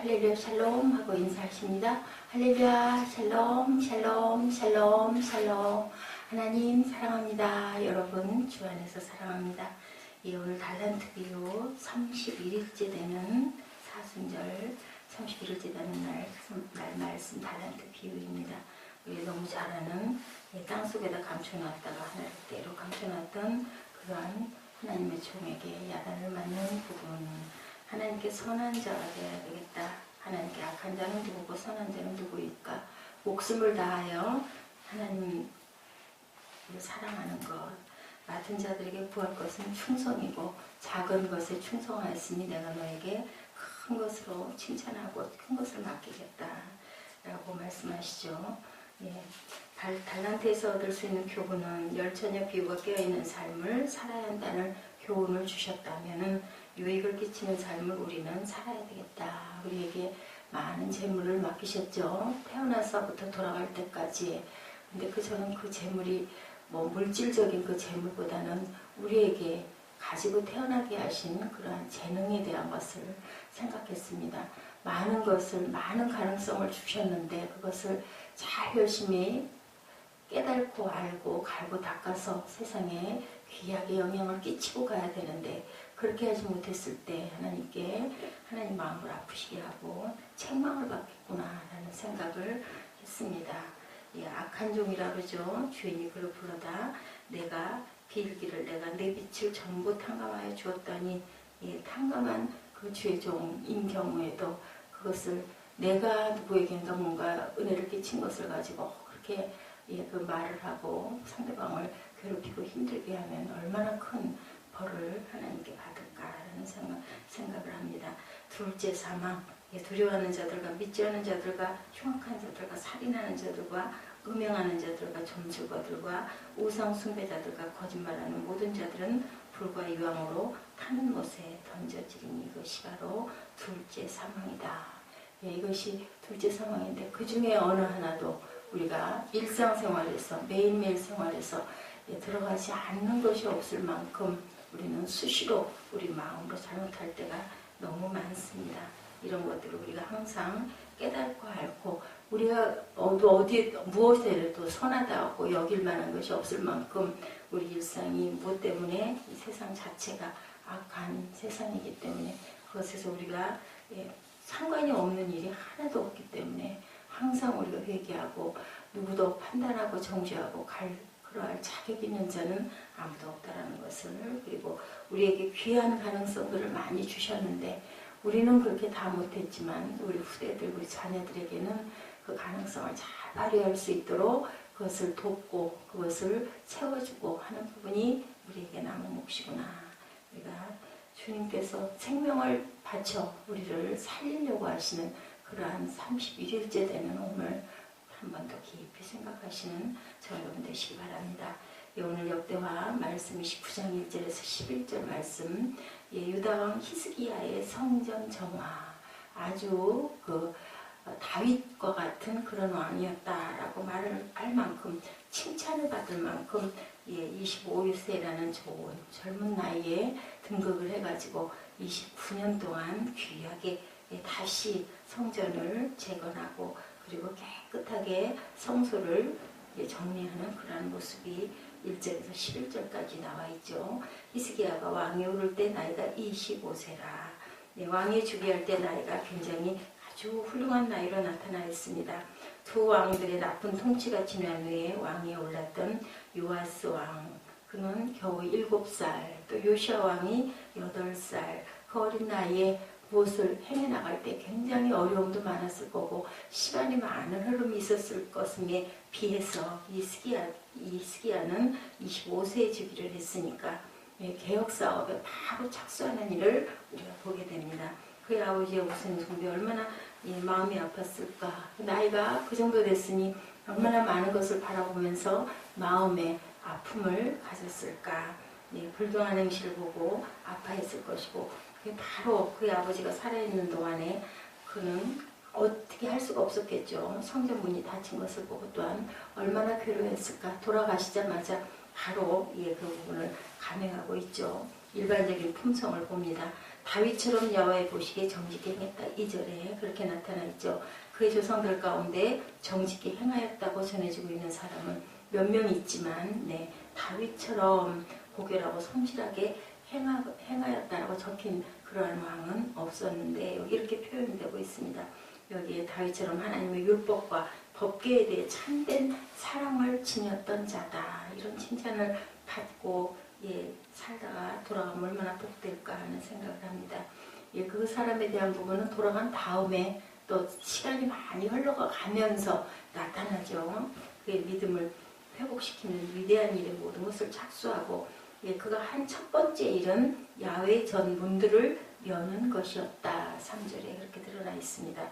할렐루야 샬롬 하고 인사하십니다. 할렐루야 샬롬 샬롬 샬롬 샬롬. 하나님 사랑합니다. 여러분 주 안에서 사랑합니다. 오늘 달란트 비유 31일째 되는 사순절 31일째 되는 날 말씀 달란트 비유입니다. 우리 너무 잘 아는 땅속에다 감춰놨다가 하늘대로 감춰놨던 그러한 하나님의 종에게 야단을 맞는 부분. 하나님께 선한 자가 되어야 되겠다. 하나님께 악한 자는 누구고 선한 자는 누구일까? 목숨을 다하여 하나님을 사랑하는 것. 맡은 자들에게 구할 것은 충성이고 작은 것에 충성하였으니 내가 너에게 큰 것으로 칭찬하고 큰 것을 맡기겠다. 라고 말씀하시죠. 달란트에서 얻을 수 있는 교훈은 열처녀 비유가 깨어있는 삶을 살아야 한다는 교훈을 주셨다면 유익을 끼치는 삶을 우리는 살아야 되겠다. 우리에게 많은 재물을 맡기셨죠. 태어나서부터 돌아갈 때까지. 근데 저는 그 재물이 물질적인 그 재물보다는 우리에게 가지고 태어나게 하신 그러한 재능에 대한 것을 생각했습니다. 많은 것을, 많은 가능성을 주셨는데 그것을 잘 열심히 깨닫고 알고 갈고 닦아서 세상에 귀하게 영향을 끼치고 가야 되는데 그렇게 하지 못했을 때 하나님께 하나님 마음을 아프시게 하고 책망을 받겠구나 라는 생각을 했습니다. 악한 종이라 그러죠. 주인이 그를 불러다 내가 빌기를 내가 내 빛을 전부 탕감하여 주었더니 탕감한 그 주의 종인 경우에도 그것을 내가 누구에게인가 뭔가 은혜를 끼친 것을 가지고 그렇게 그 말을 하고 상대방을 괴롭히고 힘들게 하면 얼마나 큰 벌을 하나님께 받을까라는 생각을 합니다. 둘째 사망, 두려워하는 자들과 믿지 않는 자들과 흉악한 자들과 살인하는 자들과 음행하는 자들과 점술가들과 우상 숭배자들과 거짓말하는 모든 자들은 불과 이왕으로 타는 못에 던져지리니 이것이 바로 둘째 사망이다. 이것이 둘째 사망인데 그 중에 어느 하나도 우리가 일상생활에서 매일매일 생활에서 들어가지 않는 것이 없을 만큼 우리는 수시로 우리 마음으로 잘못할 때가 너무 많습니다. 이런 것들을 우리가 항상 깨닫고 알고 우리가 어디 무엇에도 선하다고 여길 만한 것이 없을 만큼 우리 일상이 무엇 때문에 이 세상 자체가 악한 세상이기 때문에 그것에서 우리가 상관이 없는 일이 하나도 없기 때문에 항상 우리가 회개하고 누구도 판단하고 정죄하고 그러할 자격 있는 자는 아무도 없다라는 것을 그리고 우리에게 귀한 가능성들을 많이 주셨는데 우리는 그렇게 다 못했지만 우리 후대들 우리 자녀들에게는 그 가능성을 잘 발휘할 수 있도록 그것을 돕고 그것을 채워주고 하는 부분이 우리에게 남은 몫이구나. 우리가 주님께서 생명을 바쳐 우리를 살리려고 하시는 그러한 31일째 되는 오늘 한 번 더 깊이 생각하시는 저 여러분 되시기 바랍니다. 오늘 역대하 말씀 29장 1절에서 11절 말씀 유다왕 히스기야의 성전 정화 아주 다윗과 같은 그런 왕이었다라고 말을 할 만큼 칭찬을 받을 만큼 25세라는 좋은 젊은 나이에 등극을 해가지고 29년 동안 귀하게 다시 성전을 재건하고 그리고 깨끗하게 성소를 정리하는 그러한 모습이 1절에서 11절까지 나와 있죠. 히스기야가 왕이 오를 때 나이가 25세라. 왕이 즉위할 때 나이가 굉장히 아주 훌륭한 나이로 나타나있습니다. 두 왕들의 나쁜 통치가 지난 후에 왕위에 올랐던 요아스 왕, 그는 겨우 7살, 또 요시야 왕이 8살, 그 어린 나이에 무엇을 행해나갈 때 굉장히 어려움도 많았을 거고 시간이 많은 흐름이 있었을 것에 비해서 히스기야는 25세에 즉위를 했으니까 개혁사업에 바로 착수하는 일을 우리가 보게 됩니다. 그의 아버지의 우선 숭배 얼마나 마음이 아팠을까. 나이가 그 정도 됐으니 얼마나 많은 것을 바라보면서 마음의 아픔을 가졌을까. 불경한 행실을 보고 아파했을 것이고 바로 그의 아버지가 살아있는 동안에 그는 어떻게 할 수가 없었겠죠. 성전문이 닫힌 것을 보고 또한 얼마나 괴로웠을까. 돌아가시자마자 바로 그 부분을 감행하고 있죠. 일반적인 품성을 봅니다. 다윗처럼 여호와의 보시기에 정직히 행했다. 2절에 그렇게 나타나 있죠. 그의 조상들 가운데 정직히 행하였다고 전해지고 있는 사람은 몇 명 있지만 다윗처럼 고결하고 성실하게 행하였다라고 적힌 그러한 왕은 없었는데 여기 이렇게 표현되고 있습니다. 여기에 다윗처럼 하나님의 율법과 법궤에 대해 참된 사랑을 지녔던 자다. 이런 칭찬을 받고 살다가 돌아가면 얼마나 복될까 하는 생각을 합니다. 그 사람에 대한 부분은 돌아간 다음에 또 시간이 많이 흘러가면서 나타나죠. 그의 믿음을 회복시키는 위대한 일의 모든 것을 착수하고 그가 한 첫 번째 일은 야훼 전 문들을 여는 것이었다. 3절에 그렇게 드러나 있습니다.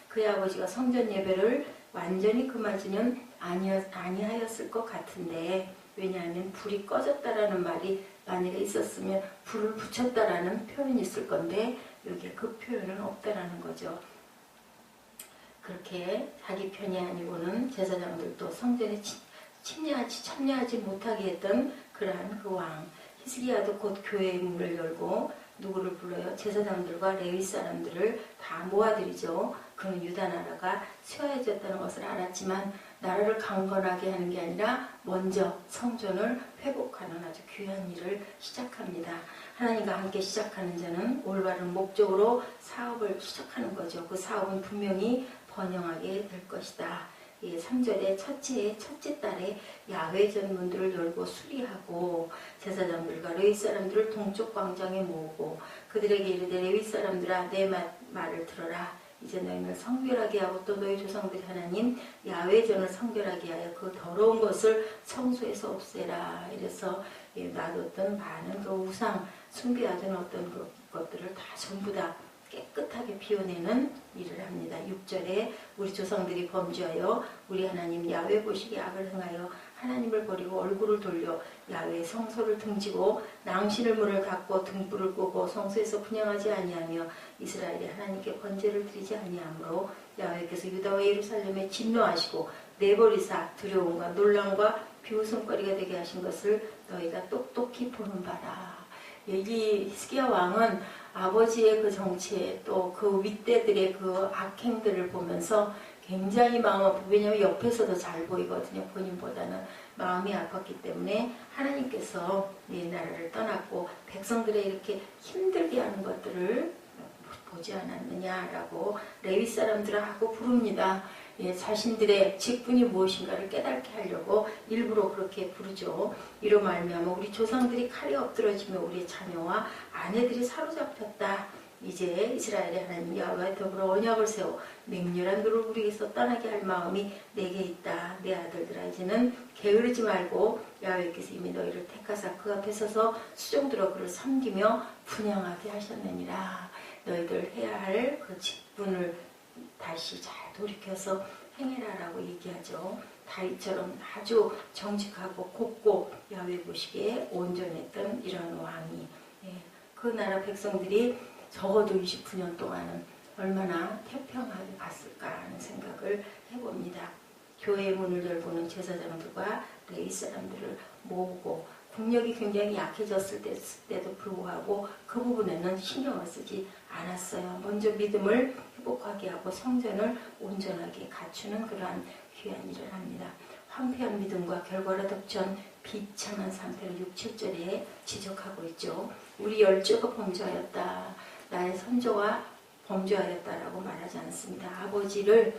그의 아버지가 성전 예배를 완전히 금하지는 아니하였을 것 같은데 왜냐하면 불이 꺼졌다라는 말이 만약에 있었으면 불을 붙였다라는 표현이 있을 건데 여기에 그 표현은 없다라는 거죠. 그렇게 자기 편이 아니고는 제사장들도 성전에 참여하지 못하게 했던 그러한 그 왕 히스기야도 곧 교회의 문을 열고 누구를 불러요? 제사장들과 레위 사람들을 다 모아들이죠. 그는 유다 나라가 쇠해졌다는 것을 알았지만 나라를 강건하게 하는 게 아니라 먼저 성전을 회복하는 아주 귀한 일을 시작합니다. 하나님과 함께 시작하는 자는 올바른 목적으로 사업을 시작하는 거죠. 그 사업은 분명히 번영하게 될 것이다. 3절에 첫째 달에 야훼 전문들을 열고 수리하고 제사장들과 레위 사람들을 동쪽 광장에 모으고 그들에게 이르되 레위 사람들아 내 말을 들어라. 이제 너희는 성결하게 하고 또 너희 조상들이 하나님 야훼 전을 성결하게 하여 그 더러운 것을 성소에서 없애라. 이래서 놔뒀던 많은 그 우상 숭배하던 어떤 것들을 다 전부 다 깨끗하게 비워내는 일을 합니다. 6절에 우리 조상들이 범죄하여 우리 하나님 야훼 보시기에 악을 행하여 하나님을 버리고 얼굴을 돌려 야훼 성소를 등지고 낭신을 문을 닫고 등불을 끄고 성소에서 분향하지 아니하며 이스라엘이 하나님께 번제를 드리지 아니하므로 야훼께서 유다와 예루살렘에 진노하시고 내버리사 두려움과 놀람과 비웃음거리가 되게 하신 것을 너희가 똑똑히 보는 바라. 여기 히스기야 왕은 아버지의 그 정체 또 그 윗대들의 그 악행들을 보면서 굉장히 마음 아프고 왜냐하면 옆에서도 잘 보이거든요. 본인보다는 마음이 아팠기 때문에 하나님께서 네 나라를 떠났고 백성들의 이렇게 힘들게 하는 것들을 보지 않았느냐라고 레위 사람들하고 부릅니다. 자신들의 직분이 무엇인가를 깨닫게 하려고 일부러 그렇게 부르죠. 이로 말미암아 우리 조상들이 칼에 엎드러지며 우리의 자녀와 아내들이 사로잡혔다. 이제 이스라엘의 하나님 야훼와 더불어 언약을 세워 맹렬한 너를 우리에게서 떠나게 할 마음이 내게 있다. 내 아들들아 이제는 게으르지 말고 야훼께서 이미 너희를 택하사 그 앞에 서서 수종들어 그를 섬기며 분향하게 하셨느니라. 너희들 해야 할 그 직분을 다시 잘 돌이켜서 행해라라고 얘기하죠. 다윗처럼 아주 정직하고 곱고 야훼 보시기에 온전했던 이런 왕이 그 나라 백성들이 적어도 29년 동안은 얼마나 태평하게 갔을까 하는 생각을 해봅니다. 교회의 문을 열고는 제사장들과 레위 사람들을 모으고 국력이 굉장히 약해졌을 때도 불구하고 그 부분에는 신경을 쓰지 않았어요. 먼저 믿음을 회복하게 하고 성전을 온전하게 갖추는 그러한 귀한 일을 합니다. 황폐한 믿음과 결과로 덮친 비참한 상태를 6, 7절에 지적하고 있죠. 우리 열조가 범죄하였다. 나의 선조가 범죄하였다라고 말하지 않습니다. 아버지를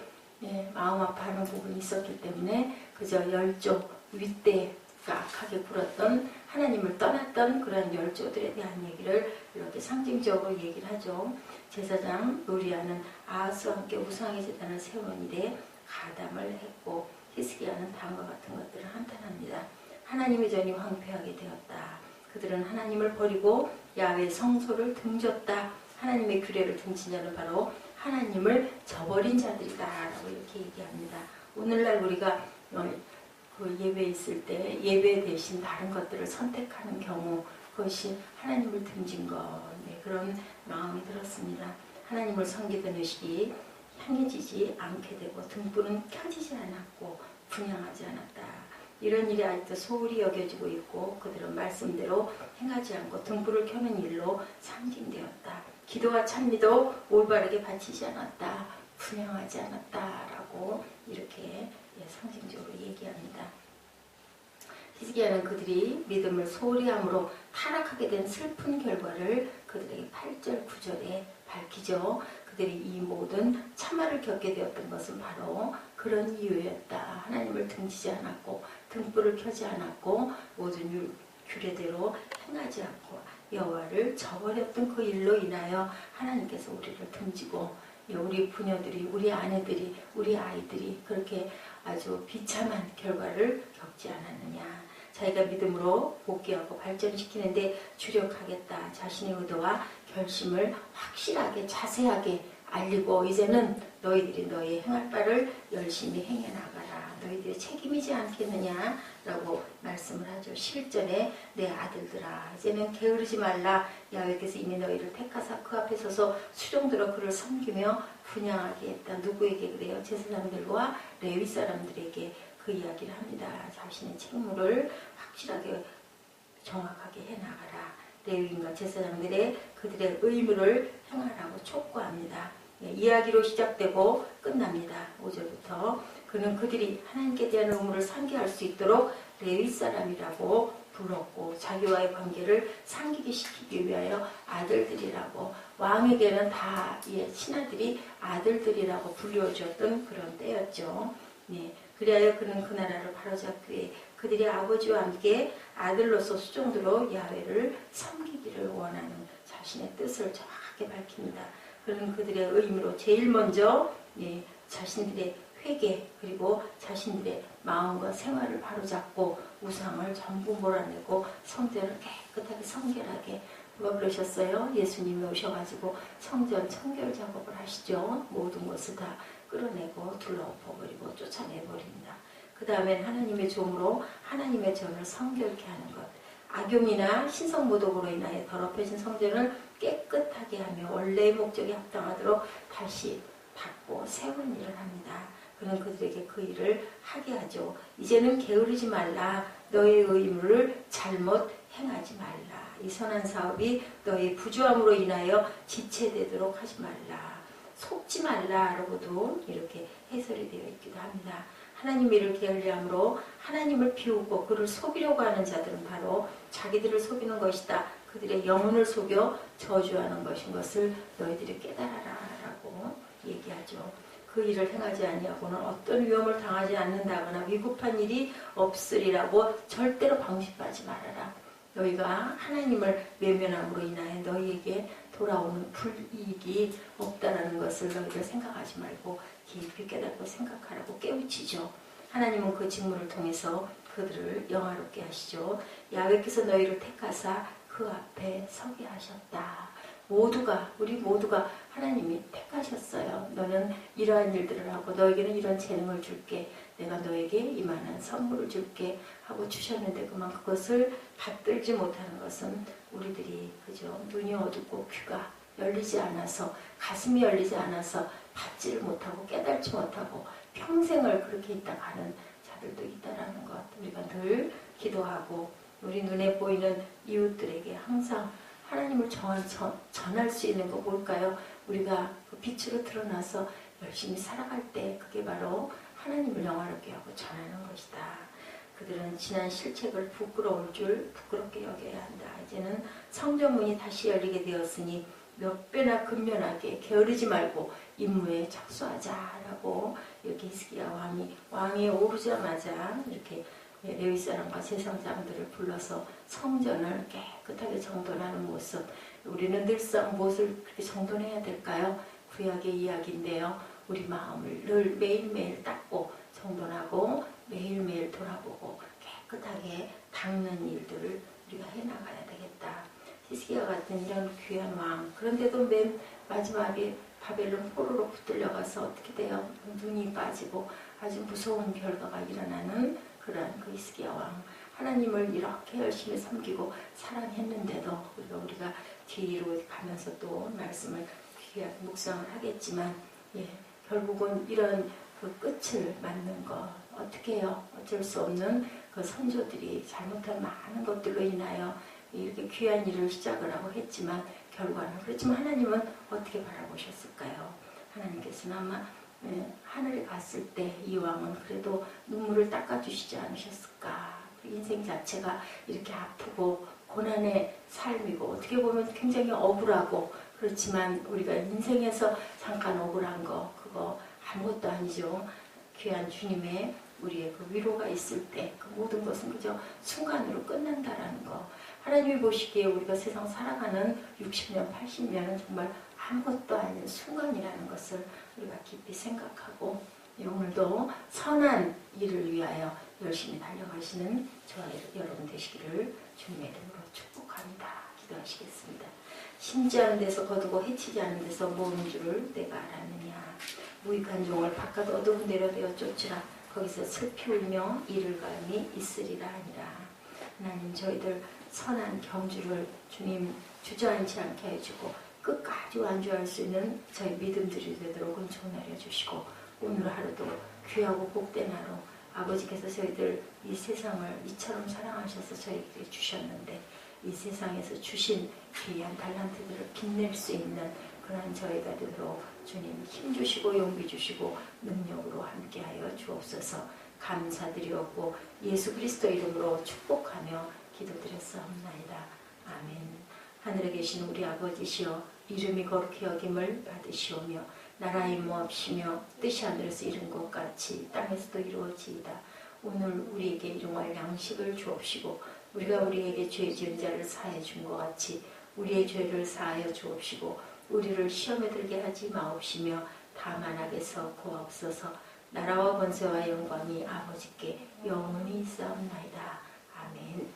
마음 아파하는 부분이 있었기 때문에 그저 열조 윗대가 악하게 굴었던 하나님을 떠났던 그런 열조들에 대한 얘기를 이렇게 상징적으로 얘기를 하죠. 제사장 요리아는 아하스와 함께 우상의 제단을 세우는 일에 가담을 했고 히스기야는 다음과 같은 것들을 한탄합니다. 하나님의 전이 황폐하게 되었다. 그들은 하나님을 버리고 야훼 성소를 등졌다. 하나님의 규례를 등진 자는 바로 하나님을 저버린 자들이다 라고 이렇게 얘기합니다. 오늘날 우리가 그 예배에 있을 때 예배 대신 다른 것들을 선택하는 경우 그것이 하나님을 등진 것 그런 마음이 들었습니다. 하나님을 섬기던 의식이 향해지지 않게 되고 등불은 켜지지 않았고 분향하지 않았다. 이런 일이 아직도 소홀히 여겨지고 있고 그들은 말씀대로 행하지 않고 등불을 켜는 일로 상징되었다. 기도와 찬미도 올바르게 바치지 않았다. 분양하지 않았다라고 이렇게 상징적으로 얘기합니다. 히스기야는 그들이 믿음을 소홀히 함으로 타락하게 된 슬픈 결과를 그들에게 8절 9절에 밝히죠. 그들이 이 모든 참화를 겪게 되었던 것은 바로 그런 이유였다. 하나님을 등지지 않았고 등불을 켜지 않았고 모든 규례대로 행하지 않고 여호와를 저버렸던 그 일로 인하여 하나님께서 우리를 등지고 우리 부녀들이, 우리 아내들이, 우리 아이들이 그렇게 아주 비참한 결과를 겪지 않았느냐. 자기가 믿음으로 복귀하고 발전시키는데 주력하겠다. 자신의 의도와 결심을 확실하게 자세하게 알리고 이제는 너희들이 너희 행할 바를 열심히 행해 나가라. 너희들이 책임이지 않겠느냐라고 말씀을 하죠. 7절에 내 아들들아 이제는 게으르지 말라. 야훼께서 이미 너희를 택하사 그 앞에 서서 수종들어 그를 섬기며 분양하게 했다. 누구에게 그래요? 제사장들과 레위 사람들에게 그 이야기를 합니다. 자신의 책무를 확실하게 정확하게 해나가라. 레위인과 제사장들의 그들의 의무를 행하라고 촉구합니다. 이야기로 시작되고 끝납니다. 5절부터 그는 그들이 하나님께 대한 의무를 상기할 수 있도록 레위 사람이라고 불렀고 자기와의 관계를 상기게 시키기 위하여 아들들이라고 왕에게는 다 신하들이 아들들이라고 불려주었던 그런 때였죠. 그리하여 그는 그 나라를 바로잡기 위해 그들이 아버지와 함께 아들로서 수종들로 야훼를 섬기기를 원하는 자신의 뜻을 정확하게 밝힙니다. 그는 그들의 의무로 제일 먼저 자신들의 회개 그리고 자신들의 마음과 생활을 바로잡고 우상을 전부 몰아내고 성전을 깨끗하게 성결하게 누가 그러셨어요? 예수님이 오셔가지고 성전 청결 작업을 하시죠. 모든 것을 다 끌어내고 둘러엎어버리고 쫓아내버립니다. 그 다음엔 하나님의 종으로 하나님의 전을 성결케 하는 것. 악용이나 신성모독으로 인하여 더럽혀진 성전을 깨끗하게 하며 원래의 목적에 합당하도록 다시 닦고 세운 일을 합니다. 그는 그들에게 그 일을 하게 하죠. 이제는 게으르지 말라. 너의 의무를 잘못 행하지 말라. 이 선한 사업이 너의 부주함으로 인하여 지체되도록 하지 말라. 속지 말라라고도 이렇게 해설이 되어 있기도 합니다. 하나님 일을 게을리함으로 하나님을 비우고 그를 속이려고 하는 자들은 바로 자기들을 속이는 것이다. 그들의 영혼을 속여 저주하는 것인 것을 너희들이 깨달아라 라고 얘기하죠. 그 일을 행하지 아니하고는 어떤 위험을 당하지 않는다거나 위급한 일이 없으리라고 절대로 방심하지 말아라. 너희가 하나님을 외면함으로 인하여 너희에게 돌아오는 불이익이 없다라는 것을 너희들 생각하지 말고 깊이 깨닫고 생각하라고 깨우치죠. 하나님은 그 직무를 통해서 그들을 영화롭게 하시죠. 야훼께서 너희를 택하사 그 앞에 서게 하셨다. 우리 모두가 하나님이 택하셨어요. 너는 이러한 일들을 하고 너에게는 이런 재능을 줄게. 내가 너에게 이만한 선물을 줄게 하고 주셨는데 그만 그것을 받들지 못하는 것은 우리들이 그죠? 눈이 어둡고 귀가 열리지 않아서 가슴이 열리지 않아서 받지를 못하고 깨달지 못하고 평생을 그렇게 있다 가는 자들도 있다라는 것. 우리가 늘 기도하고 우리 눈에 보이는 이웃들에게 항상 하나님을 전할 수 있는 거 뭘까요? 우리가 그 빛으로 드러나서 열심히 살아갈 때 그게 바로 하나님을 영화롭게 하고 전하는 것이다. 그들은 지난 실책을 부끄러울 줄 부끄럽게 여겨야 한다. 이제는 성전문이 다시 열리게 되었으니 몇 배나 근면하게 게으르지 말고 임무에 착수하자라고 이렇게 히스기야 왕이 오르자마자 이렇게 레위 사람과 제사장들을 불러서 성전을 깨끗하게 정돈하는 모습. 우리는 늘상 무엇을 그렇게 정돈해야 될까요? 구약의 이야기인데요. 우리 마음을 늘 매일매일 닦고 정돈하고 매일매일 돌아보고 깨끗하게 닦는 일들을 우리가 해나가야 되겠다. 히스기야 같은 이런 귀한 왕. 그런데도 맨 마지막에 바벨론 포로로 붙들려가서 어떻게 돼요? 눈이 빠지고 아주 무서운 결과가 일어나는 그러한 그 히스기야 왕. 하나님을 이렇게 열심히 섬기고 사랑했는데도 우리가 뒤로 가면서 또 말씀을 묵상을 하겠지만 결국은 이런 그 끝을 맞는 것 어떻게 해요? 어쩔 수 없는 그 선조들이 잘못한 많은 것들로 인하여 이렇게 귀한 일을 시작을 하고 했지만 결과는 그렇지만 하나님은 어떻게 바라보셨을까요? 하나님께서는 아마 하늘에 갔을 때 이 왕은 그래도 눈물을 닦아주시지 않으셨을까? 인생 자체가 이렇게 아프고 고난의 삶이고 어떻게 보면 굉장히 억울하고 그렇지만 우리가 인생에서 잠깐 억울한 거 그거 아무것도 아니죠. 귀한 주님의 우리의 그 위로가 있을 때 그 모든 것은 그저 순간으로 끝난다라는 거. 하나님이 보시기에 우리가 세상 살아가는 60년, 80년은 정말 아무것도 아닌 순간이라는 것을 우리가 깊이 생각하고 오늘도 선한 일을 위하여 열심히 달려가시는 저와 여러분 되시기를 주님의 이름으로 축복합니다. 기도하시겠습니다. 심지 않은 데서 거두고 해치지 않은 데서 모은 줄을 내가 알았느냐. 무익한 종을 바깥 어두운 데로 되어 쫓으라. 거기서 슬피 울며 이를 감이 있으리라 하니라. 하나님 저희들 선한 경주를 주님 주저앉지 않게 해주고 끝까지 완주할 수 있는 저희 믿음들이 되도록 은총하여 주시고 오늘 하루도 귀하고 복된 하루 아버지께서 저희들 이 세상을 이처럼 사랑하셔서 저희에게 주셨는데 이 세상에서 주신 귀한 달란트들을 빛낼 수 있는 그러한 저희가 되도록 주님 힘주시고 용기 주시고 능력으로 함께하여 주옵소서. 감사드리옵고 예수 그리스도 이름으로 축복하며 기도드렸사옵나이다. 아멘. 하늘에 계신 우리 아버지시여 이름이 거룩히 여김을 받으시오며 나라의 모합시며 뜻이 하늘에서 이룬 것 같이 땅에서도 이루어지이다. 오늘 우리에게 일용할 양식을 주옵시고 우리가 우리에게 죄 지은 자를 사하여 준 것 같이 우리의 죄를 사하여 주옵시고 우리를 시험에 들게 하지 마옵시며 다만 악에서 구하옵소서. 나라와 권세와 영광이 아버지께 영원히 있사옵나이다. 아멘.